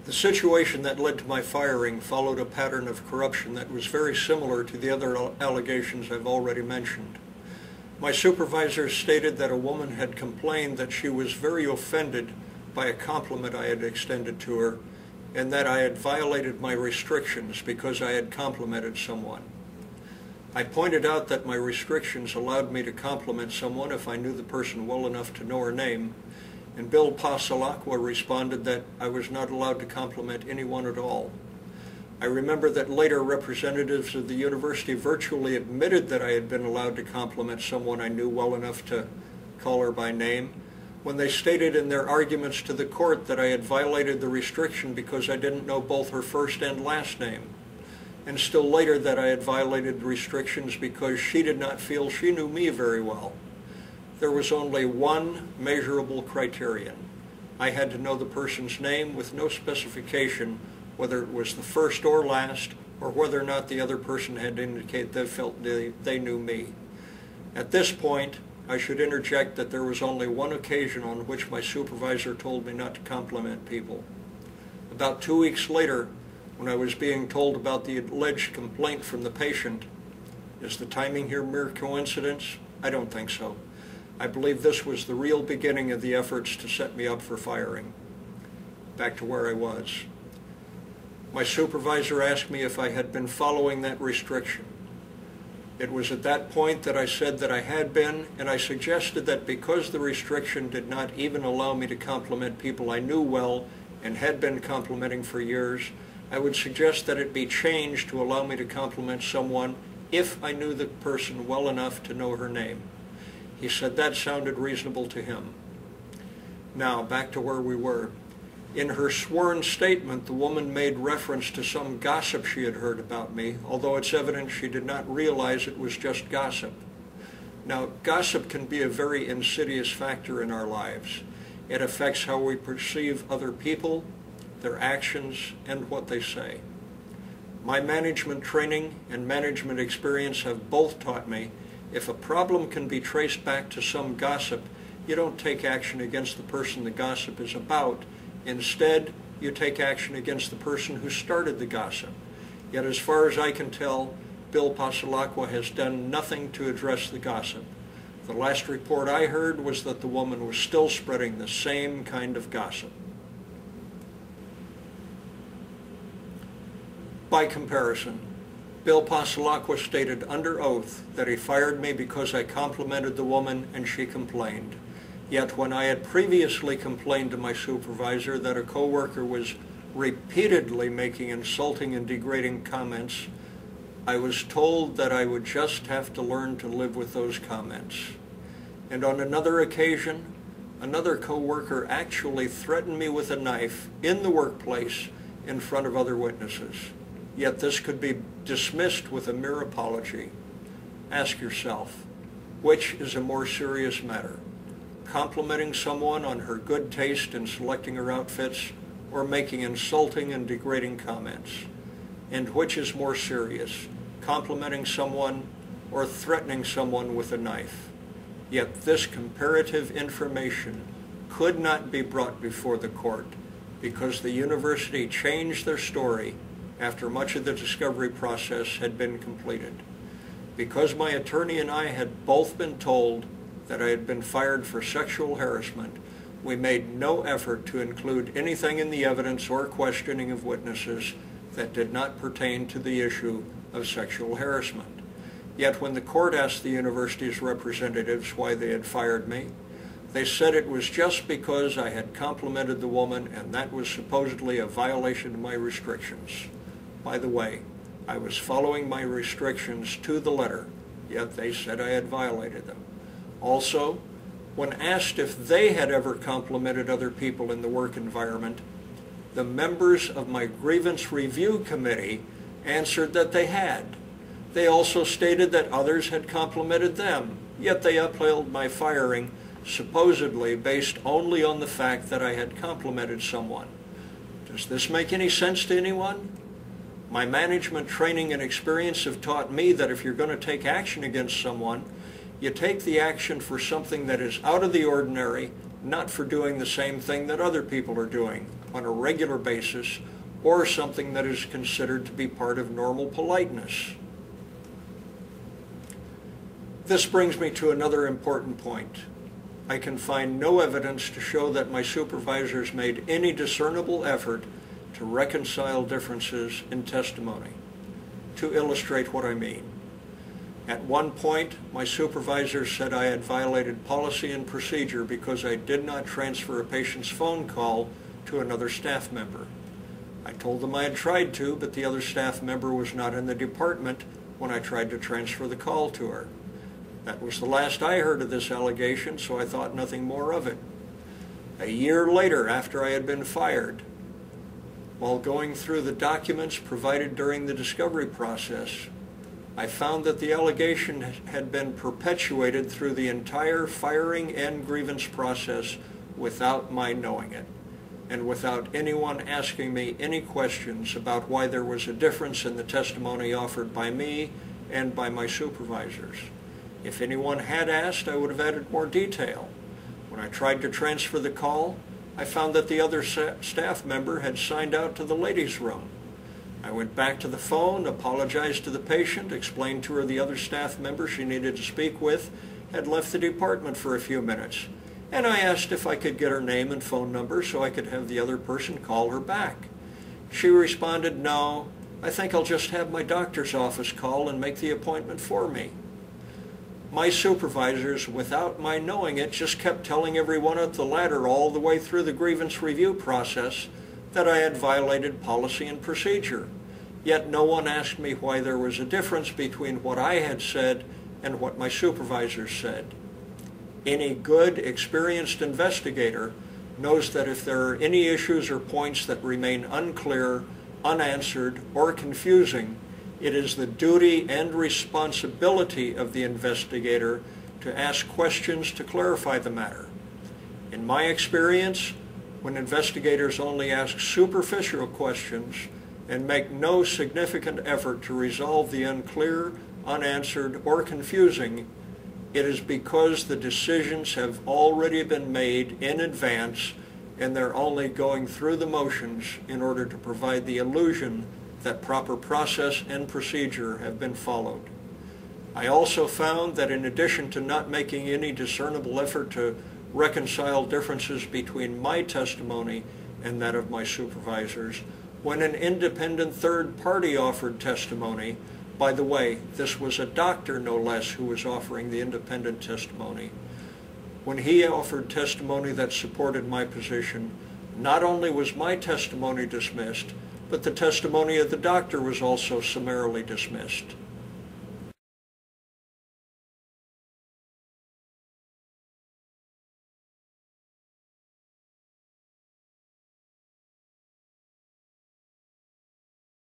The situation that led to my firing followed a pattern of corruption that was very similar to the other allegations I've already mentioned. My supervisor stated that a woman had complained that she was very offended by a compliment I had extended to her, and that I had violated my restrictions because I had complimented someone. I pointed out that my restrictions allowed me to compliment someone if I knew the person well enough to know her name, and Bill Pasalacqua responded that I was not allowed to compliment anyone at all. I remember that later representatives of the university virtually admitted that I had been allowed to compliment someone I knew well enough to call her by name, when they stated in their arguments to the court that I had violated the restriction because I didn't know both her first and last name, and still later that I had violated the restrictions because she did not feel she knew me very well. There was only one measurable criterion. I had to know the person's name with no specification whether it was the first or last, or whether or not the other person had indicated they felt they knew me. At this point, I should interject that there was only one occasion on which my supervisor told me not to compliment people. About 2 weeks later, when I was being told about the alleged complaint from the patient, is the timing here mere coincidence? I don't think so. I believe this was the real beginning of the efforts to set me up for firing. Back to where I was. My supervisor asked me if I had been following that restriction. It was at that point that I said that I had been, and I suggested that because the restriction did not even allow me to compliment people I knew well and had been complimenting for years, I would suggest that it be changed to allow me to compliment someone if I knew the person well enough to know her name. He said that sounded reasonable to him. Now, back to where we were. In her sworn statement, the woman made reference to some gossip she had heard about me, although it's evident she did not realize it was just gossip. Now, gossip can be a very insidious factor in our lives. It affects how we perceive other people, their actions, and what they say. My management training and management experience have both taught me if a problem can be traced back to some gossip, you don't take action against the person the gossip is about. Instead, you take action against the person who started the gossip. Yet as far as I can tell, Bill Pasalacqua has done nothing to address the gossip. The last report I heard was that the woman was still spreading the same kind of gossip. By comparison, Bill Pasalacqua stated under oath that he fired me because I complimented the woman and she complained. Yet when I had previously complained to my supervisor that a coworker was repeatedly making insulting and degrading comments, I was told that I would just have to learn to live with those comments. And on another occasion, another coworker actually threatened me with a knife in the workplace in front of other witnesses. Yet this could be dismissed with a mere apology. Ask yourself, which is a more serious matter? Complimenting someone on her good taste in selecting her outfits, or making insulting and degrading comments? And which is more serious, complimenting someone or threatening someone with a knife? Yet this comparative information could not be brought before the court because the university changed their story after much of the discovery process had been completed. Because my attorney and I had both been told that I had been fired for sexual harassment, we made no effort to include anything in the evidence or questioning of witnesses that did not pertain to the issue of sexual harassment. Yet when the court asked the university's representatives why they had fired me, they said it was just because I had complimented the woman and that was supposedly a violation of my restrictions. By the way, I was following my restrictions to the letter, yet they said I had violated them. Also, when asked if they had ever complimented other people in the work environment, the members of my grievance review committee answered that they had. They also stated that others had complimented them, yet they upheld my firing, supposedly based only on the fact that I had complimented someone. Does this make any sense to anyone? My management training and experience have taught me that if you're going to take action against someone, you take the action for something that is out of the ordinary, not for doing the same thing that other people are doing on a regular basis or something that is considered to be part of normal politeness. This brings me to another important point. I can find no evidence to show that my supervisors made any discernible effort to reconcile differences in testimony. To illustrate what I mean, at one point, my supervisor said I had violated policy and procedure because I did not transfer a patient's phone call to another staff member. I told them I had tried to, but the other staff member was not in the department when I tried to transfer the call to her. That was the last I heard of this allegation, so I thought nothing more of it. A year later, after I had been fired, while going through the documents provided during the discovery process, I found that the allegation had been perpetuated through the entire firing and grievance process without my knowing it, and without anyone asking me any questions about why there was a difference in the testimony offered by me and by my supervisors. If anyone had asked, I would have added more detail. When I tried to transfer the call, I found that the other staff member had signed out to the ladies' room. I went back to the phone, apologized to the patient, explained to her the other staff member she needed to speak with had left the department for a few minutes, and I asked if I could get her name and phone number so I could have the other person call her back. She responded, "No, I think I'll just have my doctor's office call and make the appointment for me." My supervisors, without my knowing it, just kept telling everyone at the ladder all the way through the grievance review process that I had violated policy and procedure. Yet no one asked me why there was a difference between what I had said and what my supervisors said. Any good, experienced investigator knows that if there are any issues or points that remain unclear, unanswered, or confusing, it is the duty and responsibility of the investigator to ask questions to clarify the matter. In my experience, when investigators only ask superficial questions and make no significant effort to resolve the unclear, unanswered, or confusing, it is because the decisions have already been made in advance and they're only going through the motions in order to provide the illusion that proper process and procedure have been followed. I also found that in addition to not making any discernible effort to reconcile differences between my testimony and that of my supervisors, when an independent third party offered testimony, by the way, this was a doctor no less who was offering the independent testimony, when he offered testimony that supported my position, not only was my testimony dismissed, but the testimony of the doctor was also summarily dismissed.